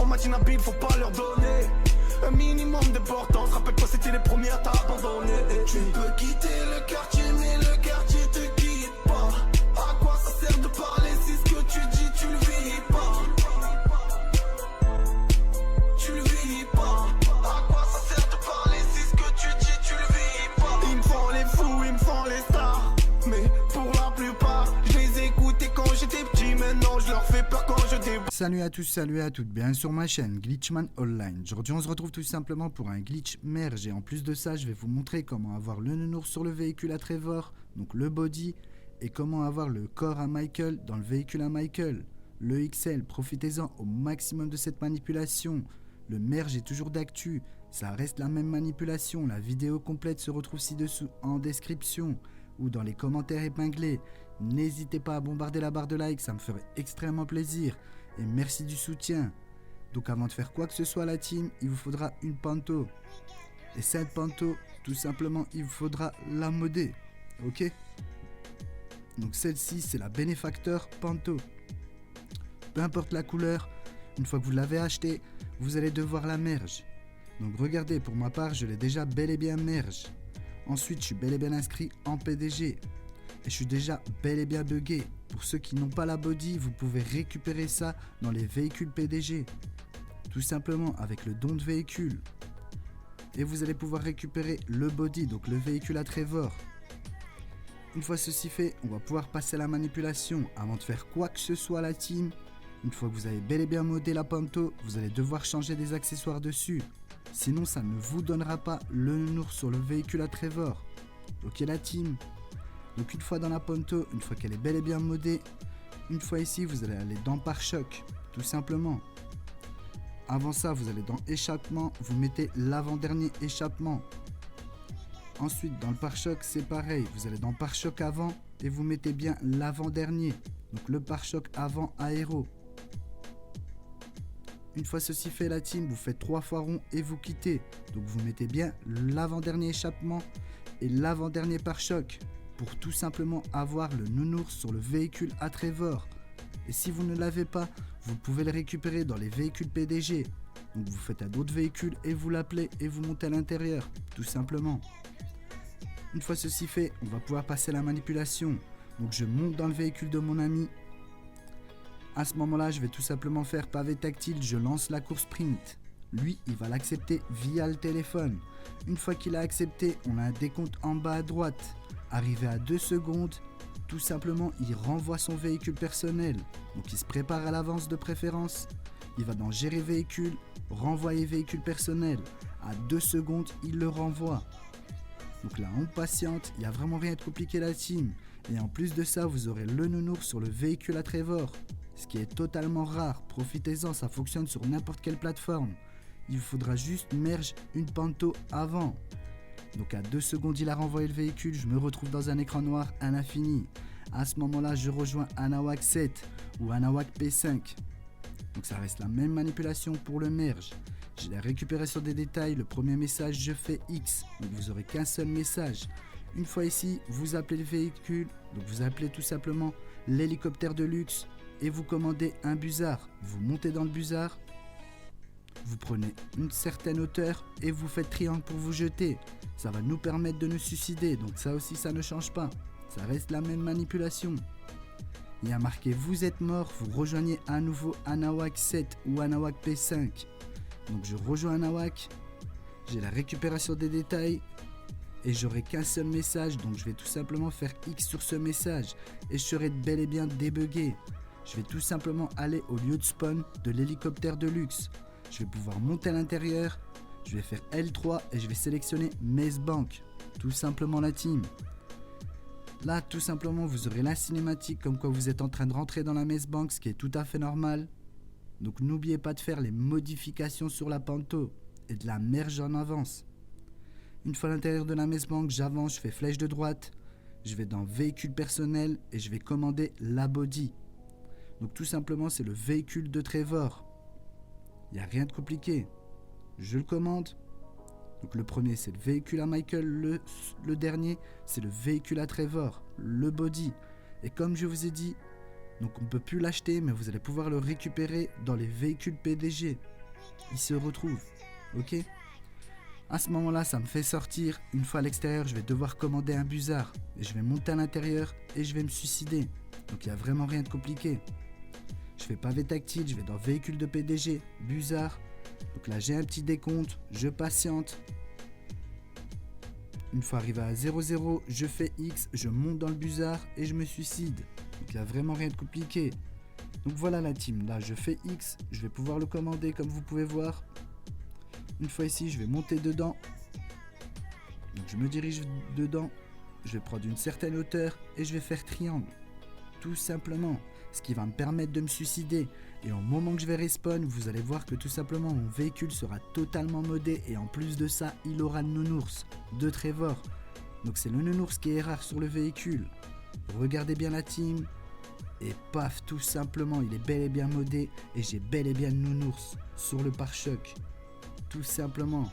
machine à bille, faut pas leur donner un minimum d'importance. Rappelle-toi, c'était les premiers à t'abandonner. Tu peux quitter le quartier, mais le quartier te quitte pas. À quoi ça sert de parler si ce que tu dis, tu le vis pas? Tu le vis pas. À quoi ça sert de parler si ce que tu dis, tu le vis pas? Ils me font les fous, ils me font les stars, mais pour la plupart, je les écoutais quand j'étais petit. Maintenant, je leur fais peur quand je débute. Salut à tous, salut à toutes, bien sur ma chaîne Glitchman Online. Aujourd'hui on se retrouve tout simplement pour un glitch merge et en plus de ça je vais vous montrer comment avoir le nounours sur le véhicule à Trevor, donc le body, et comment avoir le corps à Michael dans le véhicule à Michael. Le XL, profitez-en au maximum de cette manipulation. Le merge est toujours d'actu, ça reste la même manipulation, la vidéo complète se retrouve ci-dessous en description ou dans les commentaires épinglés. N'hésitez pas à bombarder la barre de like, ça me ferait extrêmement plaisir. Et merci du soutien. Donc avant de faire quoi que ce soit la team, il vous faudra une panto. Et cette panto, tout simplement, il vous faudra la modder. Ok? Donc celle-ci, c'est la Benefactor Panto. Peu importe la couleur, une fois que vous l'avez achetée, vous allez devoir la merge. Donc regardez, pour ma part, je l'ai déjà bel et bien merge. Ensuite, je suis bel et bien inscrit en PDG. Et je suis déjà bel et bien buggé. Pour ceux qui n'ont pas la body, vous pouvez récupérer ça dans les véhicules PDG. Tout simplement avec le don de véhicule. Et vous allez pouvoir récupérer le body, donc le véhicule à Trevor. Une fois ceci fait, on va pouvoir passer à la manipulation. Avant de faire quoi que ce soit la team, une fois que vous avez bel et bien modé la panto, vous allez devoir changer des accessoires dessus. Sinon ça ne vous donnera pas le nounours sur le véhicule à Trevor. Ok la team? Donc une fois dans la panto, une fois qu'elle est bel et bien modée, une fois ici vous allez aller dans pare-choc, tout simplement. Avant ça vous allez dans échappement, vous mettez l'avant-dernier échappement. Ensuite dans le pare-choc c'est pareil, vous allez dans pare-choc avant et vous mettez bien l'avant-dernier. Donc le pare-choc avant aéro. Une fois ceci fait la team, vous faites 3 fois rond et vous quittez. Donc vous mettez bien l'avant-dernier échappement et l'avant-dernier pare-choc pour tout simplement avoir le nounours sur le véhicule à Trevor. Et si vous ne l'avez pas, vous pouvez le récupérer dans les véhicules PDG. Donc vous faites à d'autres véhicules et vous l'appelez et vous montez à l'intérieur, tout simplement. Une fois ceci fait, on va pouvoir passer à la manipulation. Donc je monte dans le véhicule de mon ami. À ce moment-là, je vais tout simplement faire pavé tactile, je lance la course sprint. Lui, il va l'accepter via le téléphone. Une fois qu'il a accepté, on a un décompte en bas à droite. Arrivé à 2 secondes, tout simplement, il renvoie son véhicule personnel. Donc il se prépare à l'avance de préférence. Il va dans gérer véhicule, renvoyer véhicule personnel. À 2 secondes, il le renvoie. Donc là, on patiente, il n'y a vraiment rien de compliqué la team. Et en plus de ça, vous aurez le nounours sur le véhicule à Trevor. Ce qui est totalement rare, profitez-en, ça fonctionne sur n'importe quelle plateforme. Il vous faudra juste merge une panto avant. Donc à 2 secondes il a renvoyé le véhicule, je me retrouve dans un écran noir à l'infini. À ce moment-là je rejoins Anawak 7 ou Anawak P5. Donc ça reste la même manipulation pour le merge. Je l'ai récupéré sur des détails, le premier message je fais X, donc vous aurez qu'un seul message. Une fois ici, vous appelez le véhicule, donc vous appelez tout simplement l'hélicoptère de luxe et vous commandez un busard. Vous montez dans le busard, vous prenez une certaine hauteur et vous faites triangle pour vous jeter. Ça va nous permettre de nous suicider, donc ça aussi ça ne change pas. Ça reste la même manipulation. Il y a marqué vous êtes mort, vous rejoignez à nouveau Anawak 7 ou Anawak P5. Donc je rejoins Anawak, j'ai la récupération des détails et j'aurai qu'un seul message, donc je vais tout simplement faire X sur ce message et je serai bel et bien débugué. Je vais tout simplement aller au lieu de spawn de l'hélicoptère de luxe. Je vais pouvoir monter à l'intérieur, je vais faire L3 et je vais sélectionner Maze Bank, tout simplement la team. Là tout simplement vous aurez la cinématique comme quoi vous êtes en train de rentrer dans la Maze Bank, ce qui est tout à fait normal. Donc n'oubliez pas de faire les modifications sur la panto et de la merge en avance. Une fois à l'intérieur de la Maze Bank, j'avance, je fais flèche de droite, je vais dans véhicule personnel et je vais commander la body. Donc tout simplement c'est le véhicule de Trevor. Il n'y a rien de compliqué. Je le commande. Donc le premier c'est le véhicule à Michael, le dernier c'est le véhicule à Trevor, le body. Et comme je vous ai dit, donc on ne peut plus l'acheter mais vous allez pouvoir le récupérer dans les véhicules PDG. il se retrouve. Ok ? À ce moment-là, ça me fait sortir. Une fois à l'extérieur, je vais devoir commander un busard. Et je vais monter à l'intérieur et je vais me suicider. Donc il n'y a vraiment rien de compliqué. Je fais pavé tactile, je vais dans véhicule de PDG, busard. Donc là, j'ai un petit décompte, je patiente. Une fois arrivé à 0,0, je fais X, je monte dans le busard et je me suicide. Donc il n'y a vraiment rien de compliqué. Donc voilà la team, là je fais X, je vais pouvoir le commander comme vous pouvez voir. Une fois ici, je vais monter dedans. Donc je me dirige dedans, je vais prendre une certaine hauteur et je vais faire triangle. Tout simplement, ce qui va me permettre de me suicider. Et au moment que je vais respawn, vous allez voir que tout simplement mon véhicule sera totalement modé. Et en plus de ça, il aura le nounours de Trevor. Donc c'est le nounours qui est rare sur le véhicule. Regardez bien la team. Et paf, tout simplement, il est bel et bien modé. Et j'ai bel et bien le nounours sur le pare-choc. Tout simplement.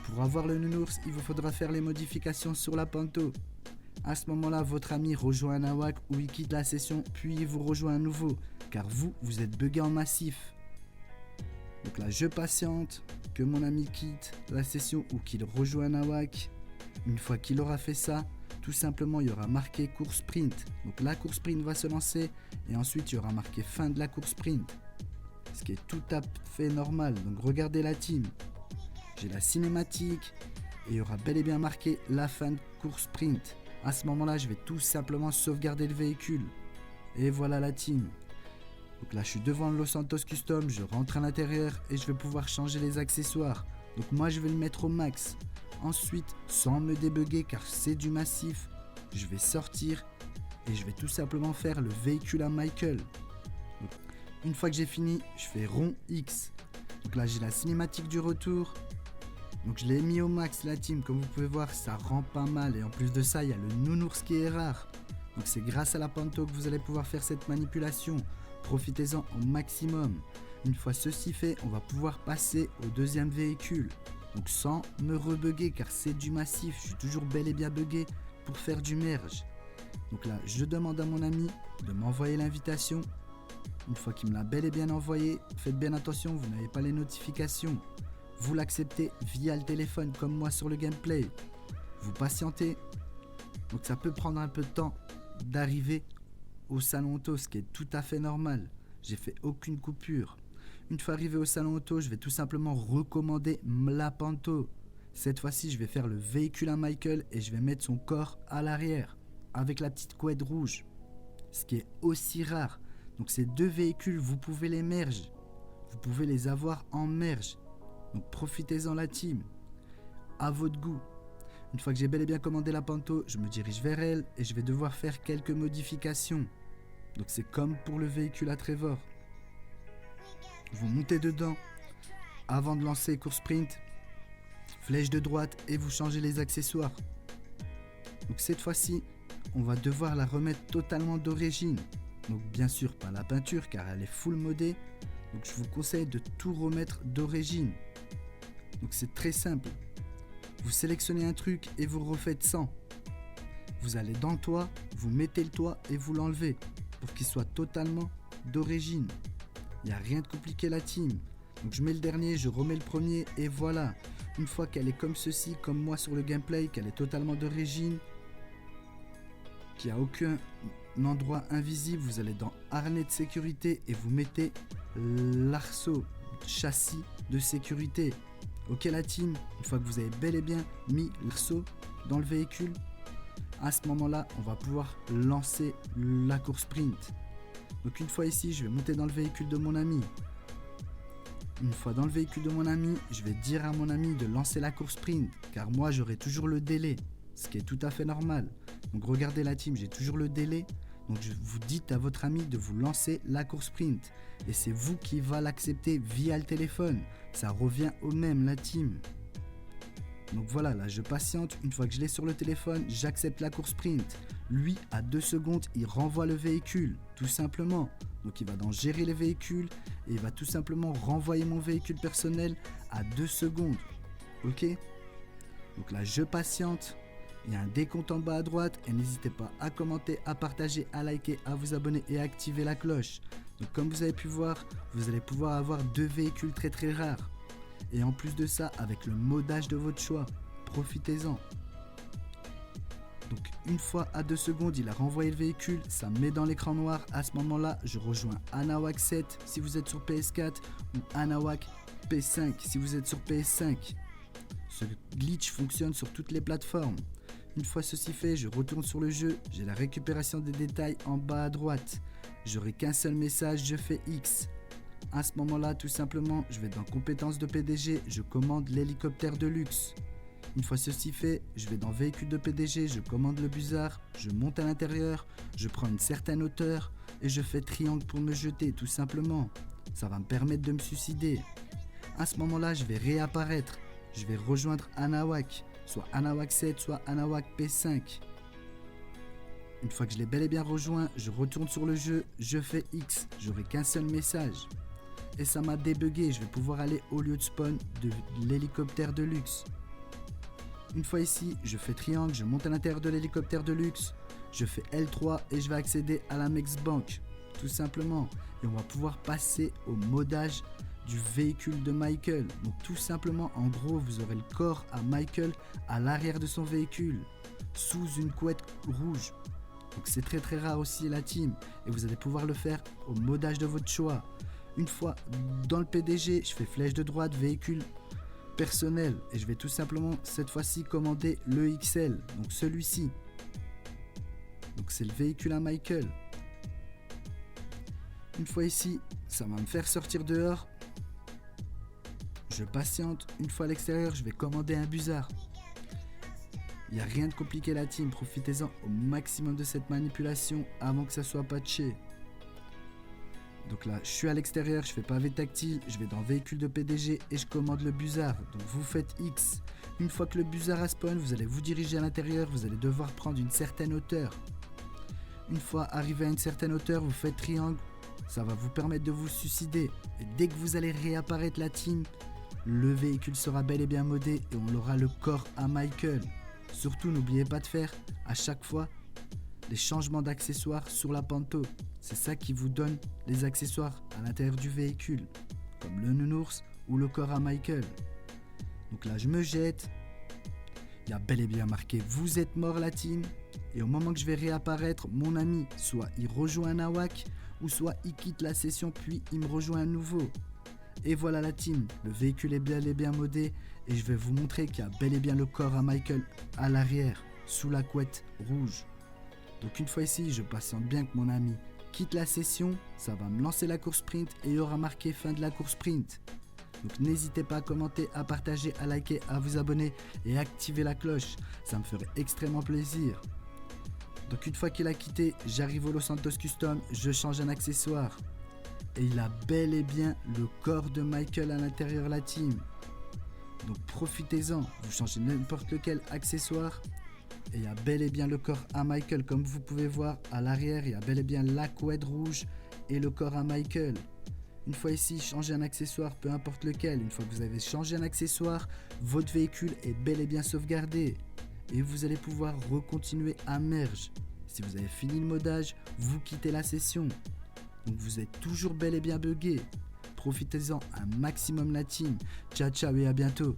Pour avoir le nounours, il vous faudra faire les modifications sur la Panto. À ce moment-là, votre ami rejoint un AWAC ou il quitte la session, puis il vous rejoint à nouveau, car vous êtes bugué en massif. Donc là, je patiente que mon ami quitte la session ou qu'il rejoigne un AWAC. Une fois qu'il aura fait ça, tout simplement, il y aura marqué course sprint. Donc la course sprint va se lancer et ensuite, il y aura marqué fin de la course sprint. Ce qui est tout à fait normal. Donc regardez la team. J'ai la cinématique et il y aura bel et bien marqué la fin de course sprint. À ce moment-là, je vais tout simplement sauvegarder le véhicule. Et voilà la team. Donc là, je suis devant le Los Santos Custom, je rentre à l'intérieur et je vais pouvoir changer les accessoires. Donc moi, je vais le mettre au max. Ensuite, sans me débugger car c'est du massif, je vais sortir et je vais tout simplement faire le véhicule à Michael. Donc, une fois que j'ai fini, je fais rond X. Donc là, j'ai la cinématique du retour. Donc je l'ai mis au max la team, comme vous pouvez voir ça rend pas mal et en plus de ça il y a le nounours qui est rare. Donc c'est grâce à la Panto que vous allez pouvoir faire cette manipulation, profitez-en au maximum. Une fois ceci fait, on va pouvoir passer au deuxième véhicule. Donc sans me rebugger car c'est du massif, je suis toujours bel et bien bugué pour faire du merge. Donc là je demande à mon ami de m'envoyer l'invitation. Une fois qu'il me l'a bel et bien envoyé, faites bien attention, vous n'avez pas les notifications. Vous l'acceptez via le téléphone comme moi sur le gameplay. Vous patientez. Donc ça peut prendre un peu de temps d'arriver au salon auto, ce qui est tout à fait normal. J'ai fait aucune coupure. Une fois arrivé au salon auto, je vais tout simplement recommander la Panto. Cette fois-ci, je vais faire le véhicule à Michael et je vais mettre son corps à l'arrière avec la petite couette rouge. Ce qui est aussi rare. Donc ces deux véhicules, vous pouvez les merge. Vous pouvez les avoir en merge. Donc profitez-en la team, à votre goût. Une fois que j'ai bel et bien commandé la Panto, je me dirige vers elle et je vais devoir faire quelques modifications. Donc c'est comme pour le véhicule à Trevor. Vous montez dedans, avant de lancer course sprint, flèche de droite et vous changez les accessoires. Donc cette fois-ci, on va devoir la remettre totalement d'origine. Donc bien sûr pas la peinture car elle est full modée. Donc je vous conseille de tout remettre d'origine. Donc c'est très simple. Vous sélectionnez un truc et vous refaites sans. Vous allez dans le toit, vous mettez le toit et vous l'enlevez pour qu'il soit totalement d'origine. Il n'y a rien de compliqué la team. Donc je mets le dernier, je remets le premier et voilà. Une fois qu'elle est comme ceci, comme moi sur le gameplay, qu'elle est totalement d'origine, qu'il n'y a aucun endroit invisible, vous allez dans harnais de sécurité et vous mettez l'arceau châssis de sécurité. Ok la team, une fois que vous avez bel et bien mis l'arceau dans le véhicule, à ce moment-là, on va pouvoir lancer la course sprint. Donc une fois ici, je vais monter dans le véhicule de mon ami. Une fois dans le véhicule de mon ami, je vais dire à mon ami de lancer la course sprint, car moi j'aurai toujours le délai, ce qui est tout à fait normal. Donc regardez la team, j'ai toujours le délai. Donc vous dites à votre ami de vous lancer la course sprint. Et c'est vous qui va l'accepter via le téléphone. Ça revient au même la team. Donc voilà, là je patiente. Une fois que je l'ai sur le téléphone, j'accepte la course sprint. Lui, à 2 secondes, il renvoie le véhicule. Tout simplement. Donc il va dans gérer les véhicules. Et il va tout simplement renvoyer mon véhicule personnel à 2 secondes. Ok ? Donc là je patiente. Il y a un décompte en bas à droite et n'hésitez pas à commenter, à partager, à liker, à vous abonner et à activer la cloche. Donc comme vous avez pu voir, vous allez pouvoir avoir 2 véhicules très très rares. Et en plus de ça, avec le modage de votre choix, profitez-en. Donc une fois à 2 secondes, il a renvoyé le véhicule, ça me met dans l'écran noir. À ce moment-là, je rejoins Anawak 7 si vous êtes sur PS4 ou Anawak P5 si vous êtes sur PS5. Ce glitch fonctionne sur toutes les plateformes. Une fois ceci fait, je retourne sur le jeu, j'ai la récupération des détails en bas à droite. J'aurai qu'un seul message, je fais X. À ce moment-là, tout simplement, je vais dans compétences de PDG, je commande l'hélicoptère de luxe. Une fois ceci fait, je vais dans véhicule de PDG, je commande le busard, je monte à l'intérieur, je prends une certaine hauteur et je fais triangle pour me jeter, tout simplement. Ça va me permettre de me suicider. À ce moment-là, je vais réapparaître. Je vais rejoindre Anawak, soit Anawak 7, soit Anawak P5. Une fois que je l'ai bel et bien rejoint, je retourne sur le jeu, je fais X, j'aurai qu'un seul message. Et ça m'a débugué, je vais pouvoir aller au lieu de spawn de l'hélicoptère de luxe. Une fois ici, je fais triangle, je monte à l'intérieur de l'hélicoptère de luxe, je fais L3 et je vais accéder à la Mex Bank, tout simplement. Et on va pouvoir passer au modage du véhicule de Michael. Donc tout simplement, en gros, vous aurez le corps à Michael à l'arrière de son véhicule, sous une couette rouge. Donc c'est très très rare aussi la team. Et vous allez pouvoir le faire au modage de votre choix. Une fois dans le PDG, je fais flèche de droite, véhicule personnel. Et je vais tout simplement cette fois-ci commander le XL, donc celui-ci. Donc c'est le véhicule à Michael. Une fois ici, ça va me faire sortir dehors. Je patiente, une fois à l'extérieur, je vais commander un busard. Il n'y a rien de compliqué la team, profitez-en au maximum de cette manipulation avant que ça soit patché. Donc là, je suis à l'extérieur, je fais pavé tactile, je vais dans véhicule de PDG et je commande le busard. Donc vous faites X. Une fois que le busard a spawn, vous allez vous diriger à l'intérieur, vous allez devoir prendre une certaine hauteur. Une fois arrivé à une certaine hauteur, vous faites triangle, ça va vous permettre de vous suicider. Et dès que vous allez réapparaître la team, le véhicule sera bel et bien modé et on aura le corps à Michael. Surtout, n'oubliez pas de faire à chaque fois les changements d'accessoires sur la panto. C'est ça qui vous donne les accessoires à l'intérieur du véhicule, comme le nounours ou le corps à Michael. Donc là, je me jette. Il y a bel et bien marqué « Vous êtes mort la team ». Et au moment que je vais réapparaître, mon ami, soit il rejoint un Awak, ou soit il quitte la session puis il me rejoint à nouveau. Et voilà la team, le véhicule est bel et bien modé et je vais vous montrer qu'il y a bel et bien le corps à Michael à l'arrière, sous la couette rouge. Donc une fois ici, je patiente bien que mon ami quitte la session, ça va me lancer la course sprint et il y aura marqué fin de la course sprint. Donc n'hésitez pas à commenter, à partager, à liker, à vous abonner et à activer la cloche, ça me ferait extrêmement plaisir. Donc une fois qu'il a quitté, j'arrive au Los Santos Custom, je change un accessoire. Et il a bel et bien le corps de Michael à l'intérieur de la team. Donc profitez-en, vous changez n'importe lequel accessoire. Et il y a bel et bien le corps à Michael, comme vous pouvez voir à l'arrière, il y a bel et bien la couette rouge et le corps à Michael. Une fois ici, changez un accessoire, peu importe lequel. Une fois que vous avez changé un accessoire, votre véhicule est bel et bien sauvegardé. Et vous allez pouvoir recontinuer à merge. Si vous avez fini le modage, vous quittez la session. Donc vous êtes toujours bel et bien buggé. Profitez-en un maximum la team. Ciao ciao et à bientôt.